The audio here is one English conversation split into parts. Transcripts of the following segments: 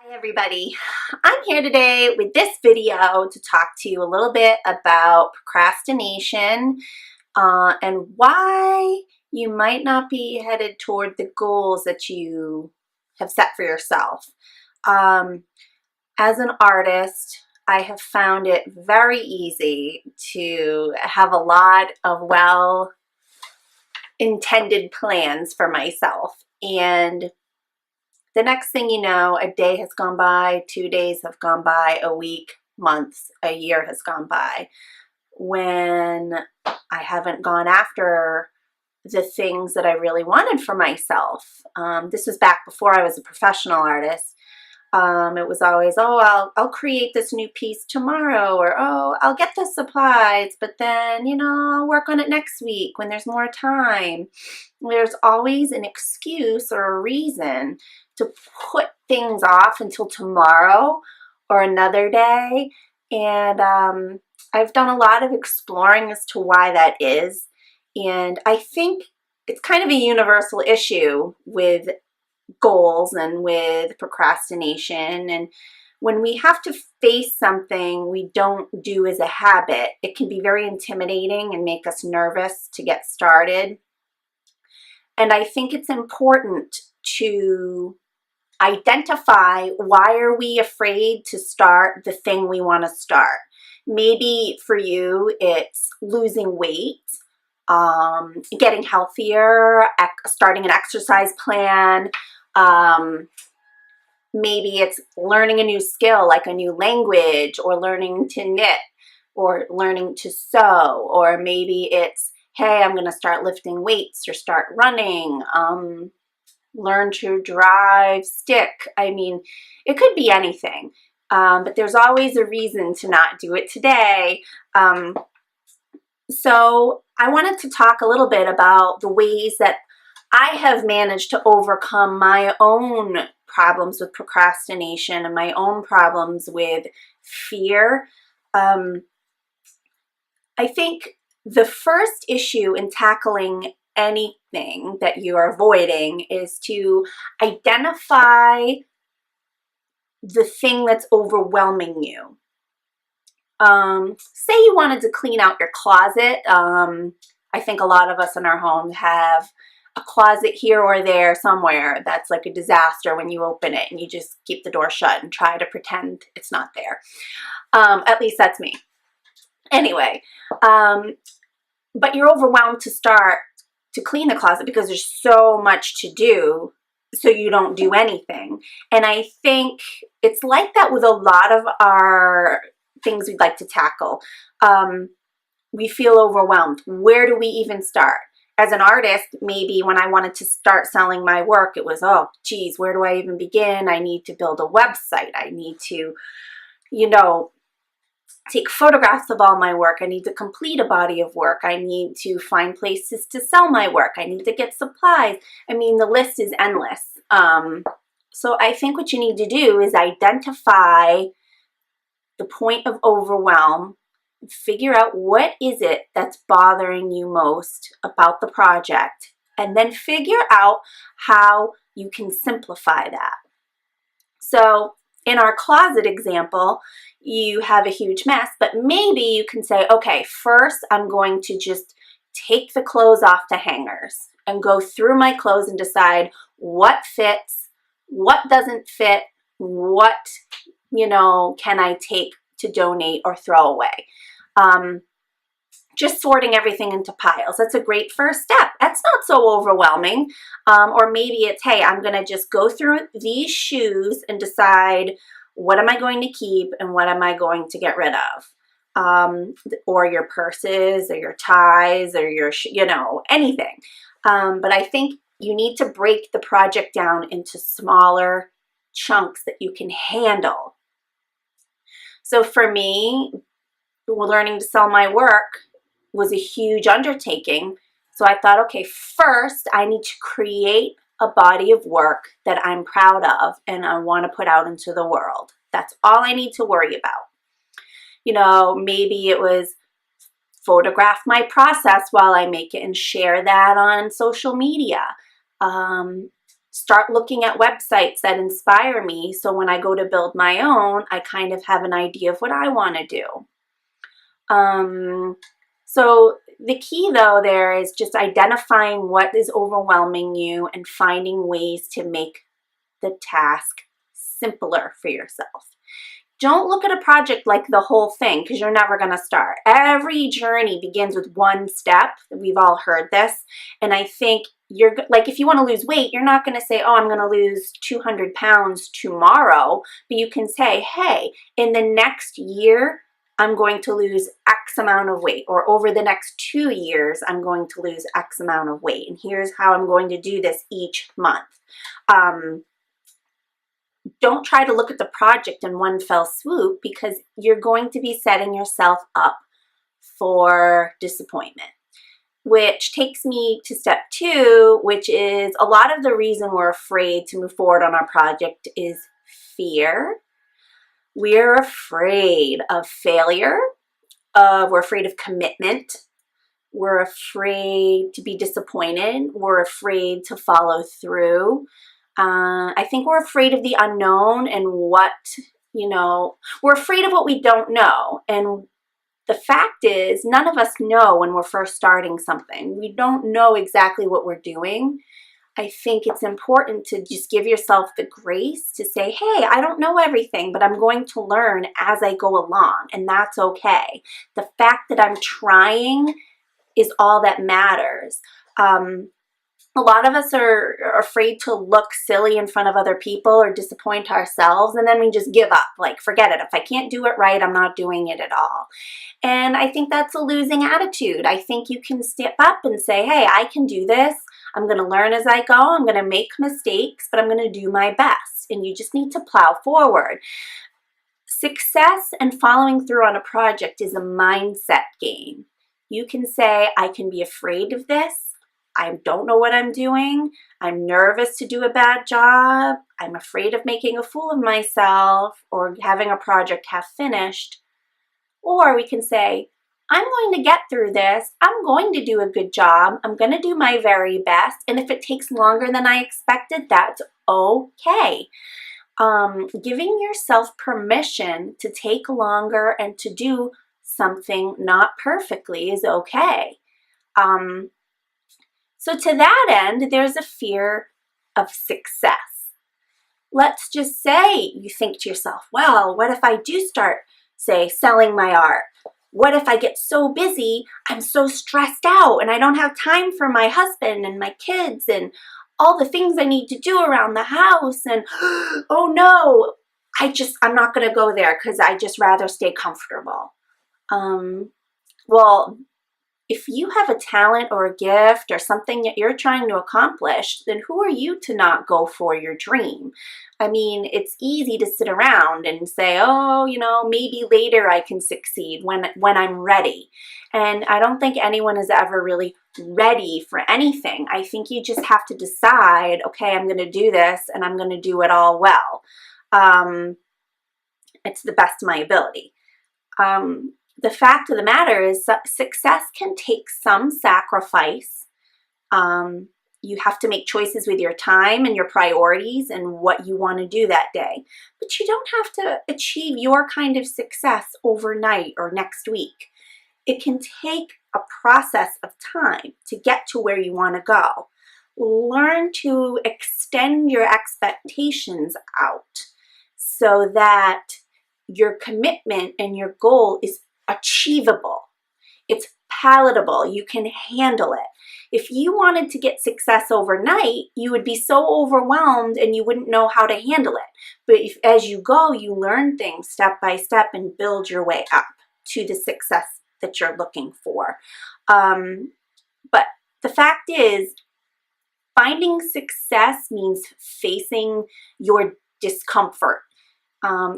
Hi everybody, I'm here today with this video to talk to you a little bit about procrastination and why you might not be headed toward the goals that you have set for yourself. As an artist, I have found it very easy to have a lot of well-intended plans for myself, and the next thing you know, a day has gone by, 2 days have gone by, a week, months, a year has gone by, when I haven't gone after the things that I really wanted for myself. This was back before I was a professional artist. It was always, oh, I'll create this new piece tomorrow, or oh, I'll get the supplies, but then, I'll work on it next week when there's more time. There's always an excuse or a reason to put things off until tomorrow or another day. And I've done a lot of exploring as to why that is. And I think it's kind of a universal issue with goals and with procrastination. And when we have to face something we don't do as a habit, it can be very intimidating and make us nervous to get started. And I think it's important to identify, why are we afraid to start the thing we want to start? Maybe for you it's losing weight, getting healthier, starting an exercise plan. Maybe it's learning a new skill, like a new language, or learning to knit, or learning to sew, or maybe it's, hey, I'm going to start lifting weights or start running, learn to drive stick. I mean, it could be anything, but there's always a reason to not do it today. So I wanted to talk a little bit about the ways that I have managed to overcome my own problems with procrastination and my own problems with fear. I think the first issue in tackling anything that you are avoiding is to identify the thing that's overwhelming you. Say you wanted to clean out your closet. I think a lot of us in our homes have a closet here or there somewhere that's like a disaster when you open it, and you just keep the door shut and try to pretend it's not there. At least that's me. Anyway, but you're overwhelmed to start to clean the closet because there's so much to do, so you don't do anything. And I think it's like that with a lot of our things we'd like to tackle. We feel overwhelmed. Where do we even start? As an artist, maybe when I wanted to start selling my work, it was, oh, geez, where do I even begin? I need to build a website. I need to, take photographs of all my work. I need to complete a body of work. I need to find places to sell my work. I need to get supplies. I mean, the list is endless. So I think what you need to do is identify the point of overwhelm, figure out what is it that's bothering you most about the project, and then figure out how you can simplify that. So in our closet example, you have a huge mess, but maybe you can say, okay, first I'm going to just take the clothes off the hangers and go through my clothes and decide what fits, what doesn't fit, what, can I take to donate or throw away. Just sorting everything into piles. That's a great first step. That's not so overwhelming. Or maybe it's, hey, I'm going to just go through these shoes and decide, what am I going to keep and what am I going to get rid of? Or your purses or your ties or your, anything. But I think you need to break the project down into smaller chunks that you can handle. So for me, learning to sell my work was a huge undertaking. So I thought, okay, first I need to create a body of work that I'm proud of and I want to put out into the world. That's all I need to worry about. Maybe it was photograph my process while I make it and share that on social media. start looking at websites that inspire me, so when I go to build my own, I kind of have an idea of what I want to do. So the key though there is just identifying what is overwhelming you and finding ways to make the task simpler for yourself. Don't look at a project like the whole thing, because you're never going to start. Every journey begins with one step. We've all heard this. And I think you're like, if you want to lose weight, you're not going to say, oh, I'm going to lose 200 pounds tomorrow. But you can say, hey, in the next year, I'm going to lose X amount of weight, or over the next 2 years, I'm going to lose X amount of weight. And here's how I'm going to do this each month. Don't try to look at the project in one fell swoop, because you're going to be setting yourself up for disappointment. Which takes me to step 2, which is a lot of the reason we're afraid to move forward on our project is fear. We're afraid of failure. We're afraid of commitment. We're afraid to be disappointed. We're afraid to follow through. I think we're afraid of the unknown and we're afraid of what we don't know. And the fact is, none of us know when we're first starting something. We don't know exactly what we're doing. I think it's important to just give yourself the grace to say, hey, I don't know everything, but I'm going to learn as I go along, and that's okay. The fact that I'm trying is all that matters. A lot of us are afraid to look silly in front of other people or disappoint ourselves, and then we just give up. Like, forget it. If I can't do it right, I'm not doing it at all. And I think that's a losing attitude. I think you can step up and say, hey, I can do this. I'm going to learn as I go. I'm going to make mistakes, but I'm going to do my best. And you just need to plow forward. Success and following through on a project is a mindset game. You can say, I can be afraid of this. I don't know what I'm doing. I'm nervous to do a bad job. I'm afraid of making a fool of myself or having a project half finished. Or we can say, I'm going to get through this. I'm going to do a good job. I'm going to do my very best. And if it takes longer than I expected, that's okay. Giving yourself permission to take longer and to do something not perfectly is okay. So to that end, there's a fear of success. Let's just say you think to yourself, well, what if I do start, say, selling my art? What if I get so busy, I'm so stressed out and I don't have time for my husband and my kids and all the things I need to do around the house, and oh no, I'm not going to go there because I just rather stay comfortable. Well, if you have a talent or a gift or something that you're trying to accomplish, then who are you to not go for your dream? I mean, it's easy to sit around and say, oh, maybe later I can succeed when I'm ready. And I don't think anyone is ever really ready for anything. I think you just have to decide, okay, I'm going to do this and I'm going to do it all well. It's the best of my ability. The fact of the matter is success can take some sacrifice. You have to make choices with your time and your priorities and what you want to do that day. But you don't have to achieve your kind of success overnight or next week. It can take a process of time to get to where you want to go. Learn to extend your expectations out so that your commitment and your goal is achievable. It's palatable. You can handle it. If you wanted to get success overnight, you would be so overwhelmed and you wouldn't know how to handle it. But as you go, you learn things step by step and build your way up to the success that you're looking for. But the fact is, finding success means facing your discomfort.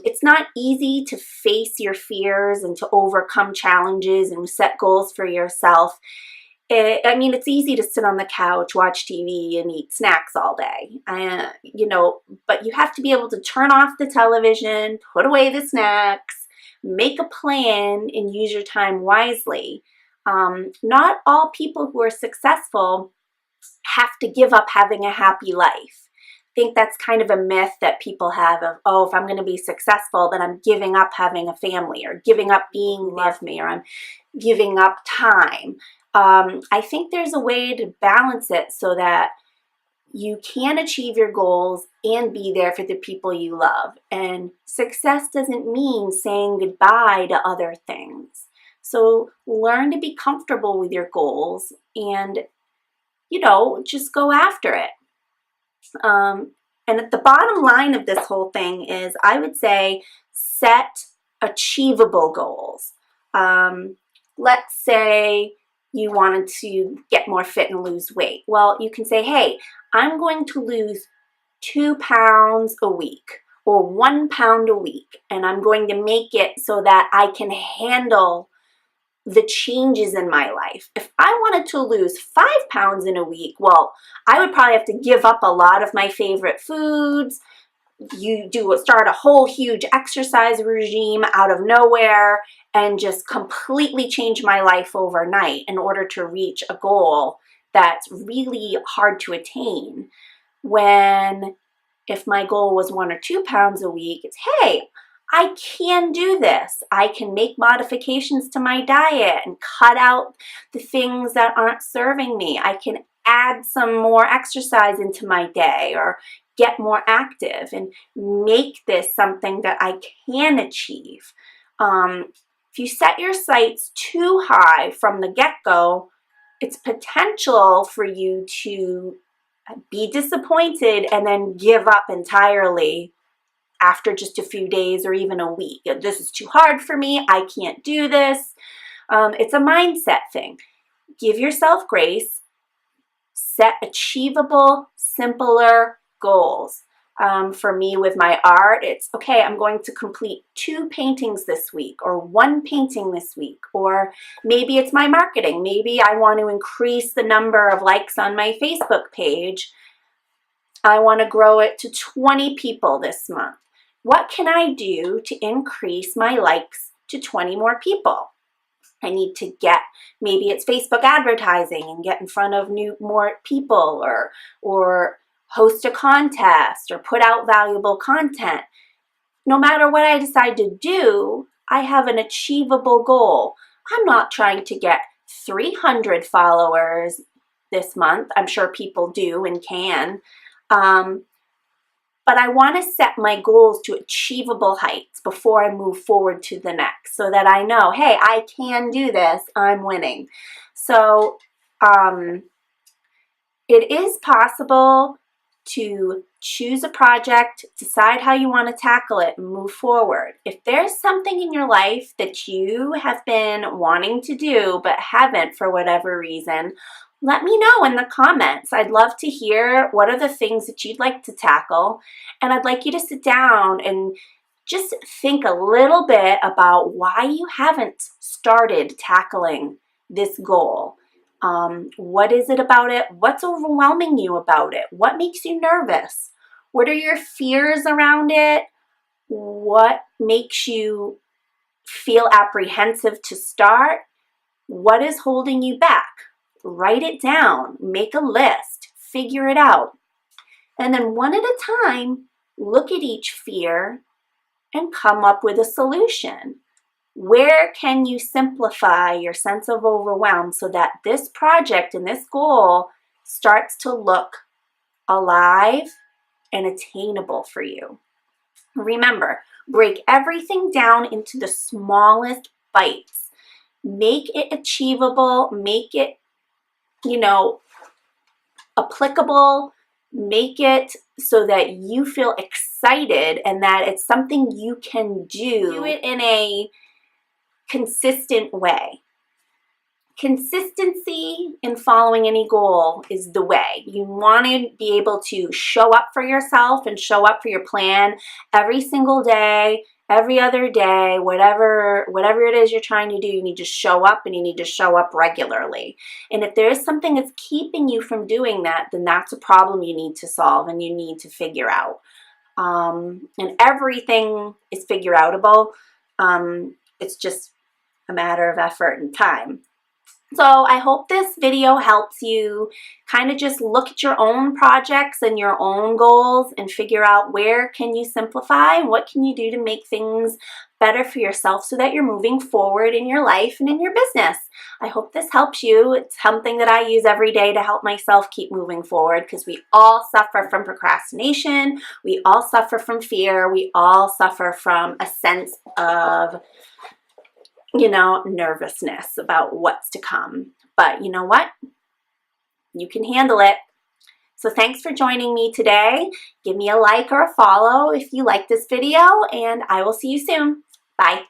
It's not easy to face your fears and to overcome challenges and set goals for yourself. It's easy to sit on the couch, watch TV, and eat snacks all day, but you have to be able to turn off the television, put away the snacks, make a plan, and use your time wisely. Not all people who are successful have to give up having a happy life. think that's kind of a myth that people have of, oh, if I'm going to be successful, then I'm giving up having a family or giving up being love me, or I'm giving up time. I think there's a way to balance it so that you can achieve your goals and be there for the people you love. And success doesn't mean saying goodbye to other things. So learn to be comfortable with your goals and, just go after it. And at the bottom line of this whole thing is, I would say, set achievable goals. Let's say you wanted to get more fit and lose weight. Well, you can say, hey, I'm going to lose 2 pounds a week or 1 pound a week, and I'm going to make it so that I can handle the changes in my life. If I wanted to lose 5 pounds in a week, well, I would probably have to give up a lot of my favorite foods. Start a whole huge exercise regime out of nowhere and just completely change my life overnight in order to reach a goal that's really hard to attain. If my goal was 1 or 2 pounds a week, it's, hey, I can do this. I can make modifications to my diet and cut out the things that aren't serving me. I can add some more exercise into my day or get more active and make this something that I can achieve. If you set your sights too high from the get-go, it's potential for you to be disappointed and then give up entirely after just a few days or even a week. This is too hard for me. I can't do this. It's a mindset thing. Give yourself grace. Set achievable, simpler goals. For me with my art, it's, okay, I'm going to complete 2 paintings this week or 1 painting this week. Or maybe it's my marketing. Maybe I want to increase the number of likes on my Facebook page. I want to grow it to 20 people this month. What can I do to increase my likes to 20 more people? I need to maybe it's Facebook advertising and get in front of more people, or host a contest or put out valuable content. No matter what I decide to do, I have an achievable goal. I'm not trying to get 300 followers this month. I'm sure people do and can. But I want to set my goals to achievable heights before I move forward to the next, so that I know, hey, I can do this. I'm winning. So it is possible to choose a project, decide how you want to tackle it, and move forward. If there's something in your life that you have been wanting to do but haven't for whatever reason, let me know in the comments. I'd love to hear what are the things that you'd like to tackle, and I'd like you to sit down and just think a little bit about why you haven't started tackling this goal. What is it about it? What's overwhelming you about it? What makes you nervous? What are your fears around it? What makes you feel apprehensive to start? What is holding you back? Write it down, make a list, figure it out. And then one at a time, look at each fear and come up with a solution. Where can you simplify your sense of overwhelm so that this project and this goal starts to look alive and attainable for you? Remember, break everything down into the smallest bites. Make it achievable, make it applicable, make it so that you feel excited and that it's something you can do. Do it in a consistent way. Consistency in following any goal is the way. You want to be able to show up for yourself and show up for your plan every single day, every other day, whatever it is you're trying to do. You need to show up, and you need to show up regularly. And if there is something that's keeping you from doing that, then that's a problem you need to solve and you need to figure out. And everything is figure outable. It's just a matter of effort and time. So I hope this video helps you kind of just look at your own projects and your own goals and figure out where can you simplify and what can you do to make things better for yourself so that you're moving forward in your life and in your business. I hope this helps you. It's something that I use every day to help myself keep moving forward, because we all suffer from procrastination. We all suffer from fear. We all suffer from a sense of nervousness about what's to come. But you know what? You can handle it. So thanks for joining me today. Give me a like or a follow if you like this video, and I will see you soon. Bye.